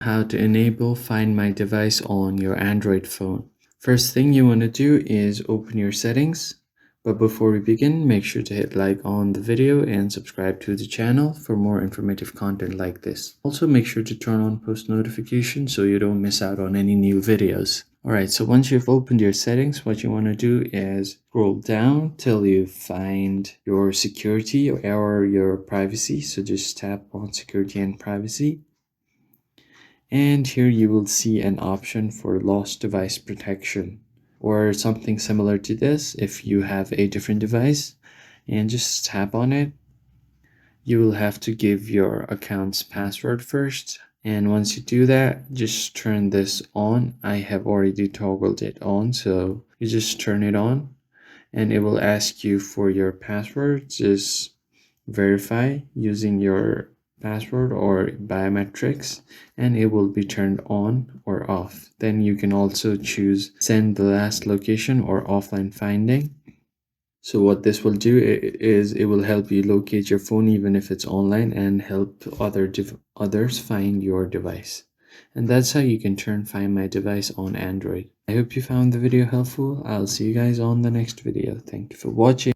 how to enable Find My Device on your Android phone. First thing you want to do is open your settings. But before we begin, make sure to hit like on the video and subscribe to the channel for more informative content like this. Also make sure to turn on post notifications so you don't miss out on any new videos. Alright, so once you've opened your settings, what you want to do is scroll down till you find your security or your privacy. So just tap on security and privacy. And here you will see an option for lost device protection or something similar to this if you have a different device, and just tap on it. You will have to give your account's password first, and once you do that, just turn this on. I have already toggled it on, so you just turn it on and it will ask you for your password. Just verify using your password or biometrics and it will be turned on or off. Then you can also choose send the last location or offline finding. So what this will do is it will help you locate your phone even if it's online and help others find your device. And that's how you can turn Find My Device on Android. I hope you found the video helpful. I'll see you guys on the next video. Thank you for watching.